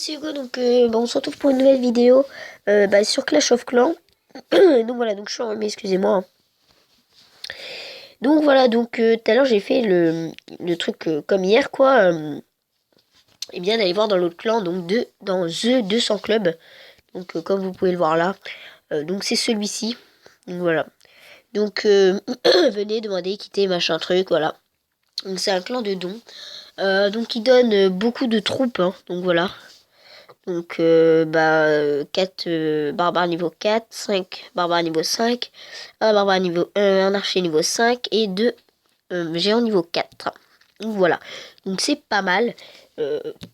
c'est Hugo, donc on se retrouve pour une nouvelle vidéo sur Clash of Clans. Donc voilà, donc je suis en mais excusez-moi, hein. Donc voilà, donc tout à l'heure j'ai fait le truc comme hier quoi. Et bien d'aller voir dans l'autre clan, donc dans The 200 Club. Donc comme vous pouvez le voir là. Donc c'est celui-ci. Donc voilà. Donc venez demander, quitter, machin truc, voilà. Donc c'est un clan de dons. Donc il donne beaucoup de troupes, hein, donc voilà. Donc 4 barbares niveau 4, 5 barbares niveau 5, un barbare niveau 1, un archer niveau 5 et 2 géants niveau 4. Donc voilà. Donc c'est pas mal.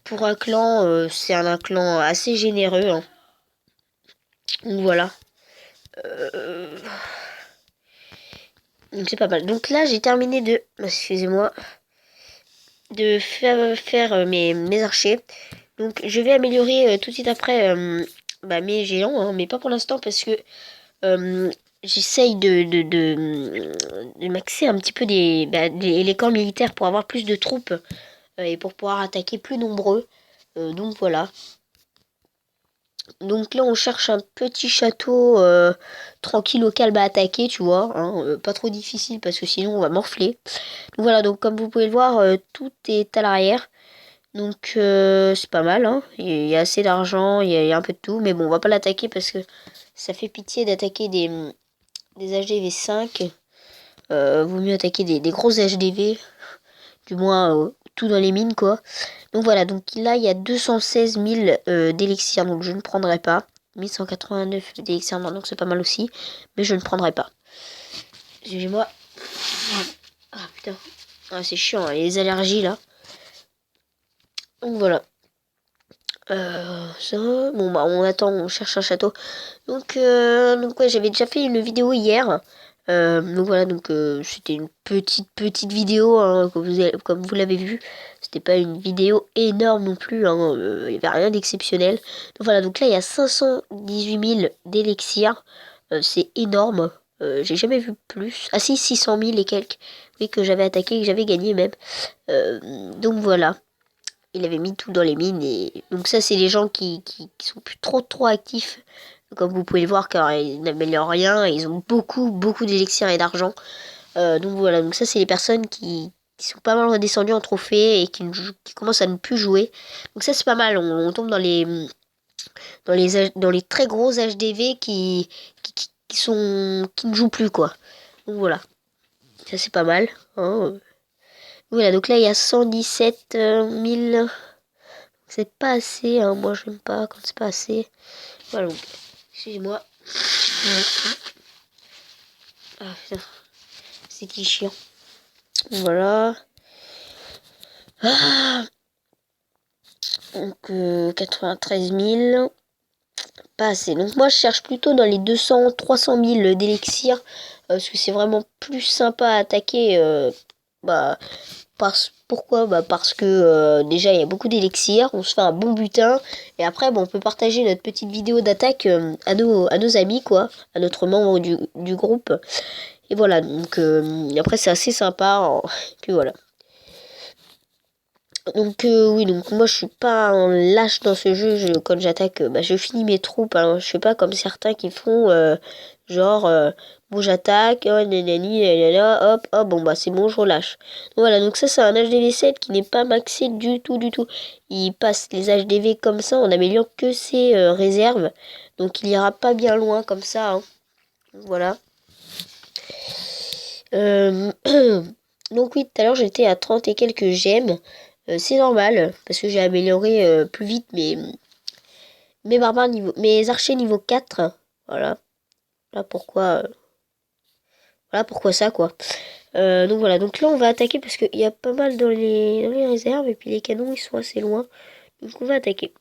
Pour un clan, c'est un clan assez généreux, hein. Donc voilà. Donc c'est pas mal. Donc là j'ai terminé de. Excusez-moi. De faire mes archers. Donc je vais améliorer tout de suite après mes géants, hein, mais pas pour l'instant parce que j'essaye de maxer un petit peu les camps militaires pour avoir plus de troupes et pour pouvoir attaquer plus nombreux. Donc voilà. Donc là on cherche un petit château tranquille au calme à attaquer, tu vois, hein, pas trop difficile parce que sinon on va morfler. Donc voilà, donc comme vous pouvez le voir, tout est à l'arrière. Donc c'est pas mal, hein. Il y a assez d'argent, il y a un peu de tout, mais bon on va pas l'attaquer parce que ça fait pitié d'attaquer des HDV 5. Vaut mieux attaquer des gros HDV, du moins tout dans les mines quoi. Donc voilà, donc là il y a 216 000 d'élixir, donc je ne prendrai pas. 1189 d'élixir, non, donc c'est pas mal aussi, mais je ne prendrai pas. Excusez-moi. Ah putain, ah, c'est chiant, hein, les allergies là. Donc voilà. Ça, bon bah on attend, on cherche un château. Donc ouais, j'avais déjà fait une vidéo hier. Donc voilà, donc c'était une petite vidéo, hein, comme vous l'avez vu. C'était pas une vidéo énorme non plus, hein, il n'y avait rien d'exceptionnel. Donc voilà, donc là il y a 518 000 d'élixir. C'est énorme. J'ai jamais vu plus. Ah si, 600 000 et quelques. Oui, que j'avais attaqué, que j'avais gagné même. Donc voilà. Il avait mis tout dans les mines et donc ça c'est les gens qui sont plus trop actifs comme vous pouvez le voir car ils n'améliorent rien et ils ont beaucoup d'élixir et d'argent. Donc voilà, donc ça c'est les personnes qui sont pas mal redescendues en trophée et qui commencent à ne plus jouer. Donc ça c'est pas mal, on tombe dans les très gros HDV qui ne jouent plus quoi. Donc voilà, ça c'est pas mal, hein. Voilà, donc là il y a 117 000. C'est pas assez, hein. Moi j'aime pas quand c'est pas assez. Voilà, donc, excusez-moi. Ah putain, c'est qui chiant. Voilà. Ah, donc 93 000. Pas assez. Donc moi je cherche plutôt dans les 200-300 000 d'élixir. Parce que c'est vraiment plus sympa à attaquer. Bah, pourquoi parce que déjà il y a beaucoup d'élixir, on se fait un bon butin et après on peut partager notre petite vidéo d'attaque à nos amis quoi, à notre membre du groupe et voilà donc après c'est assez sympa hein. Puis voilà donc oui donc moi je suis pas un lâche dans ce jeu, quand j'attaque je finis mes troupes hein. Je suis pas comme certains qui font genre bon j'attaque, oh, nanani, nanana, hop, bon bah c'est bon je relâche. Donc, voilà, donc ça c'est un HDV7 qui n'est pas maxé du tout. Il passe les HDV comme ça, on améliore que ses réserves. Donc il ira pas bien loin comme ça, hein. Voilà. Donc oui, tout à l'heure j'étais à 30 et quelques gemmes. C'est normal, parce que j'ai amélioré plus vite mes archers niveau 4. Voilà. Voilà pourquoi. Voilà pourquoi ça quoi. Donc voilà, donc là on va attaquer parce qu'il y a pas mal dans les réserves et puis les canons ils sont assez loin. Donc on va attaquer.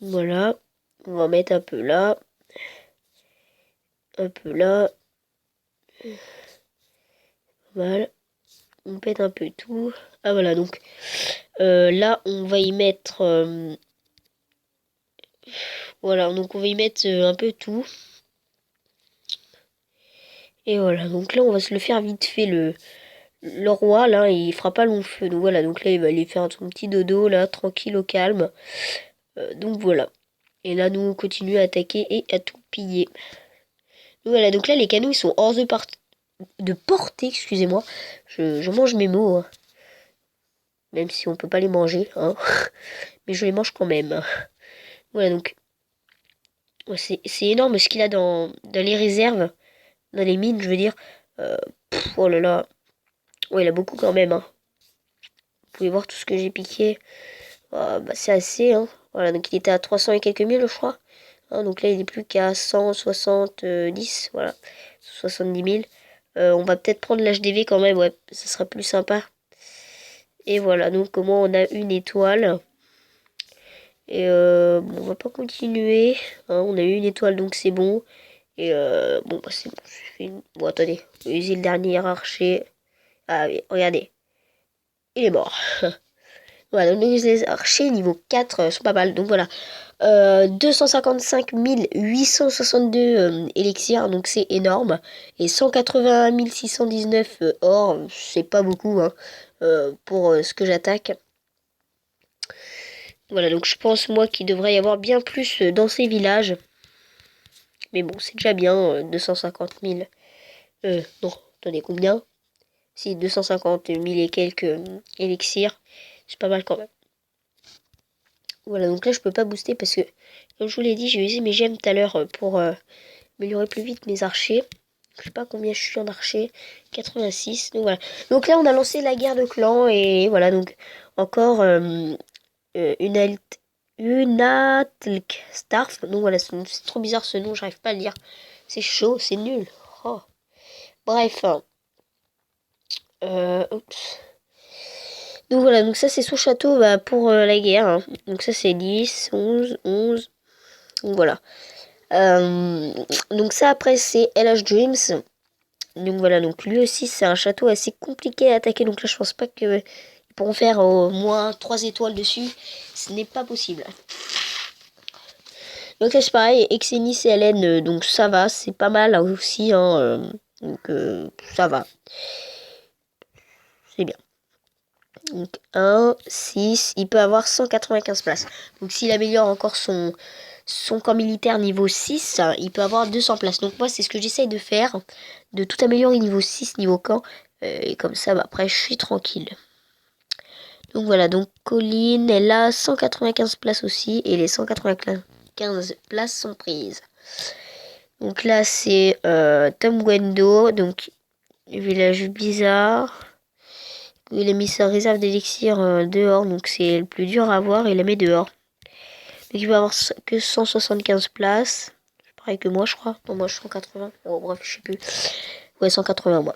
Voilà, on va mettre un peu là. Un peu là. Voilà. On pète un peu tout. Ah voilà, donc là on va y mettre... voilà, donc on va y mettre un peu tout. Et voilà, donc là on va se le faire vite fait le roi, là, il fera pas long feu. Donc voilà, donc là, il va aller faire son petit dodo, là, tranquille, au calme. Donc voilà. Et là, nous, on continue à attaquer et à tout piller. Donc voilà, donc là, les canons, ils sont hors de portée, excusez-moi. Je mange mes mots, hein. Même si on peut pas les manger, hein. Mais je les mange quand même. Voilà, donc, ouais, c'est énorme ce qu'il a dans les réserves, dans les mines, je veux dire. Oh là là. Ouais, il a beaucoup quand même, hein. Vous pouvez voir tout ce que j'ai piqué. Bah, c'est assez, hein. Voilà, donc il était à 300 et quelques mille, je crois. Hein, donc là, il n'est plus qu'à 170, voilà. 70 000. On va peut-être prendre l'HDV quand même, ouais. Ça sera plus sympa. Et voilà, donc comment on a une étoile. Et bon, on va pas continuer. Hein, on a eu une étoile, donc c'est bon. Et bon, bah c'est bon. Bon, attendez. Utiliser le dernier archer. Ah oui, regardez. Il est mort. Voilà, donc les archers niveau 4 sont pas mal. Donc voilà. 255 862 élixirs, donc c'est énorme. Et 181 619 or, c'est pas beaucoup, hein, pour ce que j'attaque. Voilà, donc je pense moi qu'il devrait y avoir bien plus dans ces villages. Mais bon, c'est déjà bien, 250 000. Non, attendez, combien? Si, 250 000 et quelques élixirs. C'est pas mal quand même. Voilà, donc là je peux pas booster parce que, comme je vous l'ai dit, j'ai usé mes gemmes tout à l'heure pour améliorer plus vite mes archers. Je sais pas combien je suis en archer. 86. Donc voilà. Donc là on a lancé la guerre de clans et voilà, donc encore une Unatlk Starf. Donc voilà, c'est trop bizarre ce nom, j'arrive pas à le lire. C'est chaud, c'est nul. Oh. Bref. Oups. Donc voilà, donc ça c'est son château bah, pour la guerre, hein. Donc ça c'est 10, 11, 11. Donc voilà. Donc ça après c'est LH Dreams. Donc voilà, donc lui aussi c'est un château assez compliqué à attaquer. Donc là je pense pas qu'ils pourront faire au moins 3 étoiles dessus. Ce n'est pas possible. Donc là c'est pareil, Exenis et Hélène, donc ça va, c'est pas mal là aussi, hein, donc ça va. C'est bien. Donc 1, 6, il peut avoir 195 places. Donc s'il améliore encore son camp militaire niveau 6, il peut avoir 200 places. Donc moi c'est ce que j'essaye de faire, de tout améliorer niveau 6, niveau camp. Et comme ça, bah, après je suis tranquille. Donc voilà, donc Colline, elle a 195 places aussi. Et les 195 places sont prises. Donc là c'est Tom Gwendo, donc village bizarre. Il a mis sa réserve d'élixir dehors, donc c'est le plus dur à avoir, il la met dehors. Donc il va avoir que 175 places. Pareil que moi, je crois. Non, moi je suis 180. Bon, bref, je sais plus. Ouais, 180 moi.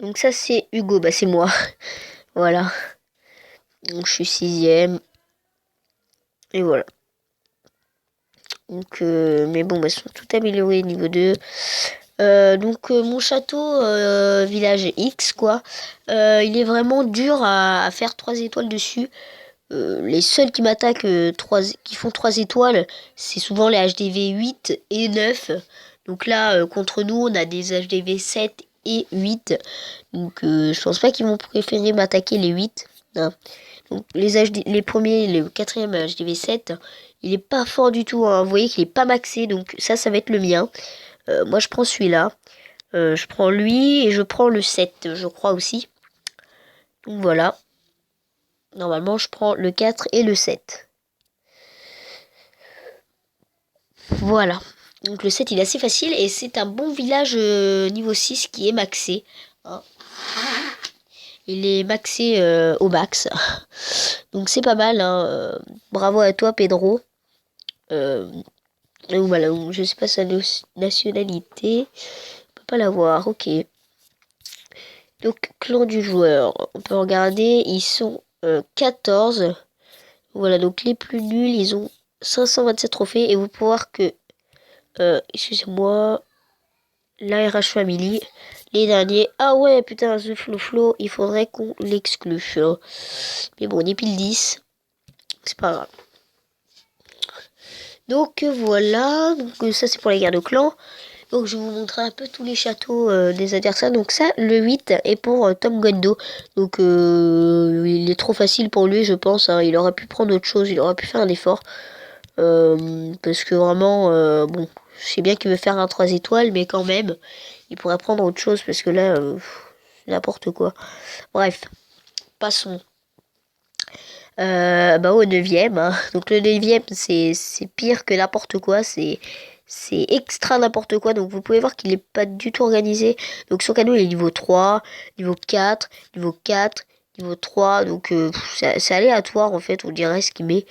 Donc ça c'est Hugo, bah c'est moi. Voilà. Donc je suis sixième. Et voilà. Donc, mais bon, bah, ils sont tout améliorés niveau 2. Donc mon château village X quoi, il est vraiment dur à faire 3 étoiles dessus. Les seuls qui m'attaquent qui font 3 étoiles, c'est souvent les HDV 8 et 9. Donc là contre nous on a des HDV 7 et 8. Donc je pense pas qu'ils vont préférer m'attaquer les 8. Hein. Donc les premiers, le quatrième HDV 7, il est pas fort du tout, hein. Vous voyez qu'il est pas maxé, donc ça va être le mien. Moi je prends celui-là. Je prends lui et je prends le 7, je crois aussi. Donc voilà. Normalement, je prends le 4 et le 7. Voilà. Donc le 7, il est assez facile et c'est un bon village niveau 6 qui est maxé. Hein. Il est maxé au max. Donc c'est pas mal. Hein. Bravo à toi, Pedro. Donc voilà, je sais pas sa nationalité. On peut pas la voir, ok. Donc, clan du joueur. On peut regarder, ils sont 14. Voilà, donc les plus nuls, ils ont 527 trophées. Et vous pouvez voir que, excusez-moi, l'ARH Family, les derniers. Ah ouais, putain, The Flow, il faudrait qu'on l'exclue. Hein. Mais bon, on est pile 10. C'est pas grave. Donc voilà, donc ça c'est pour les guerres de clan. Donc je vais vous montrer un peu tous les châteaux des adversaires. Donc ça, le 8 est pour Tom Gondo. Donc il est trop facile pour lui, je pense. Hein. Il aurait pu prendre autre chose, il aurait pu faire un effort. Parce que vraiment, bon, je sais bien qu'il veut faire un 3 étoiles, mais quand même, il pourrait prendre autre chose parce que là, n'importe quoi. Bref, passons. Au 9e. Hein. Donc le 9e, c'est pire que n'importe quoi. C'est extra n'importe quoi. Donc vous pouvez voir qu'il n'est pas du tout organisé. Donc son cadeau, il est niveau 3, niveau 4, niveau 4, niveau 3. Donc c'est aléatoire en fait, on dirait ce qu'il met.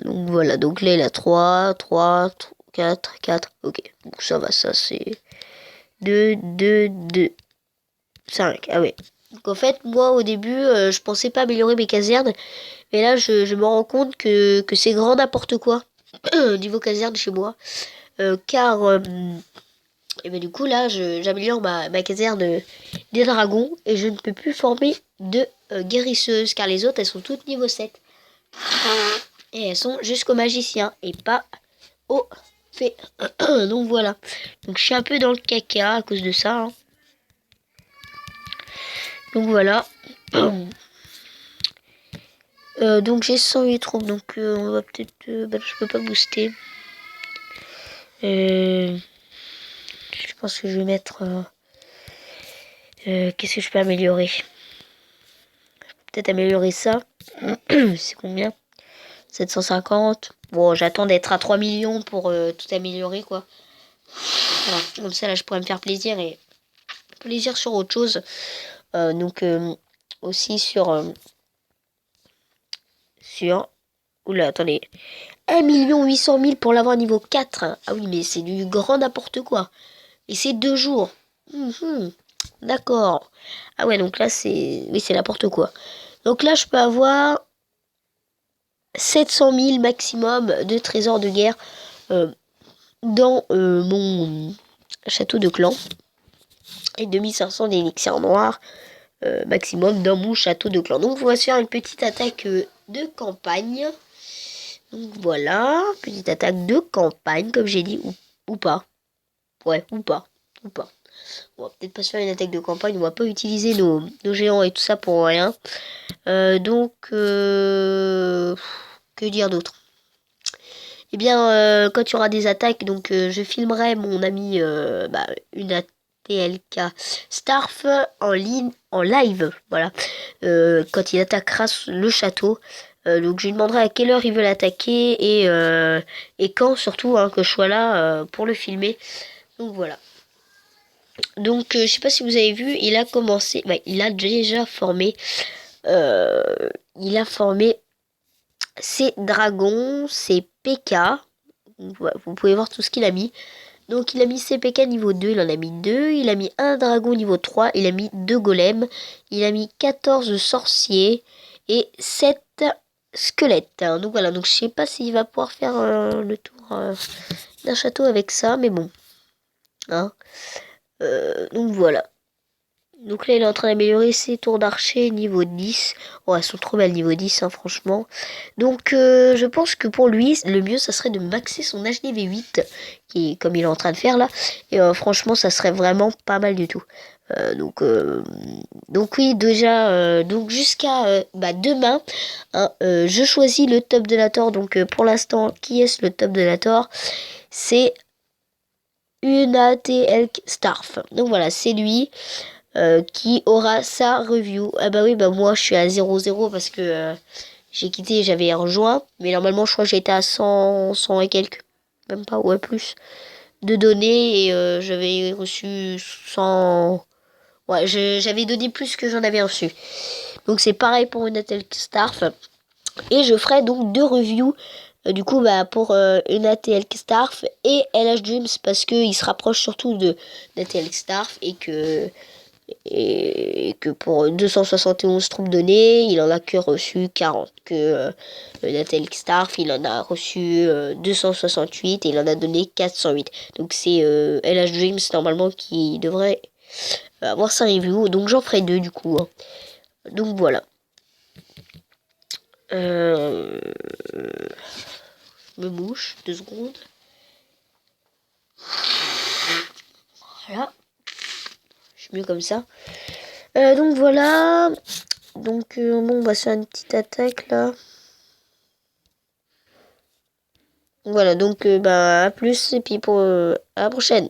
Donc voilà, donc là il a 3, 3, 4, 4. Ok, donc ça va, ça c'est 2, 2, 2, 5. Ah ouais. Donc en fait, moi au début, je pensais pas améliorer mes casernes. Mais là, je me rends compte que c'est grand n'importe quoi. Niveau caserne chez moi. Car, et ben du coup, là, j'améliore ma caserne des dragons. Et je ne peux plus former de guérisseuses. Car les autres, elles sont toutes niveau 7. Et elles sont jusqu'au magicien. Et pas au fée. Donc voilà. Donc je suis un peu dans le caca à cause de ça. Hein. Donc voilà. Donc j'ai 108 troupes, donc on va peut-être... je peux pas booster. Je pense que je vais mettre... qu'est-ce que je peux améliorer? Je peux peut-être améliorer ça. C'est combien? 750. Bon, j'attends d'être à 3 millions pour tout améliorer, quoi. Voilà. Comme ça, là, je pourrais me faire plaisir et plaisir sur autre chose. Donc, aussi sur... Oula, attendez. 1 800 000 pour l'avoir niveau 4. Ah oui, mais c'est du grand n'importe quoi. Et c'est 2 jours. D'accord. Ah ouais, donc là, c'est... Oui, c'est n'importe quoi. Donc là, je peux avoir 700 000 maximum de trésors de guerre dans mon château de clan. Et 2500 d'élixirs noirs maximum dans mon château de clan. Donc, on va se faire une petite attaque de campagne. Donc voilà, petite attaque de campagne, comme j'ai dit, ou pas. Ouais, ou pas. On va peut-être pas se faire une attaque de campagne, on va pas utiliser nos géants et tout ça pour rien. Que dire d'autre? Eh bien, quand il y aura des attaques, donc je filmerai mon ami une ATLK Starf en live, voilà. Quand il attaquera le château. Donc je lui demanderai à quelle heure il veut l'attaquer et quand surtout hein, que je sois là pour le filmer. Donc voilà. Donc je sais pas si vous avez vu, il a commencé, il a déjà formé, il a formé ses dragons, ses PK. Vous pouvez voir tout ce qu'il a mis. Donc il a mis ses PK niveau 2, il en a mis 2, il a mis un dragon niveau 3, il a mis 2 golems, il a mis 14 sorciers et 7 squelettes. Donc voilà, donc je sais pas s'il va pouvoir faire le tour d'un château avec ça, mais bon. Hein. Donc voilà. Donc là, il est en train d'améliorer ses tours d'archer niveau 10. Oh, elles sont trop belles niveau 10, hein, franchement. Donc, je pense que pour lui, le mieux, ça serait de maxer son HDV 8, qui est comme il est en train de faire là. Et franchement, ça serait vraiment pas mal du tout. Donc oui, déjà, donc jusqu'à demain, hein, je choisis le top de la Tor. Donc pour l'instant, qui est le top de la Tor? C'est UNATL Starf. Donc voilà, c'est lui. Qui aura sa review. Ah bah oui, bah moi je suis à 0,0 parce que j'ai quitté, j'avais rejoint. Mais normalement, je crois que j'étais à 100 et quelques. Même pas, ouais, plus. De données et j'avais reçu 100. Ouais, j'avais donné plus que j'en avais reçu. Donc c'est pareil pour une ATL Starf. Et je ferai donc 2 reviews. Du coup, pour une ATL Starf et LH Dreams parce qu'il se rapproche surtout de l'ATL Starf et que pour 271 troupes données, il en a que reçu 40. Que Nathaniel Starf, il en a reçu 268 et il en a donné 408. Donc c'est LH Dreams normalement qui devrait avoir sa review. Donc j'en ferai 2 du coup. Hein. Donc voilà. Je me mouche 2 secondes. Voilà. Je suis mieux comme ça. Donc voilà. Donc bon, on va se faire une petite attaque là. Voilà, donc bah à plus et puis pour à la prochaine.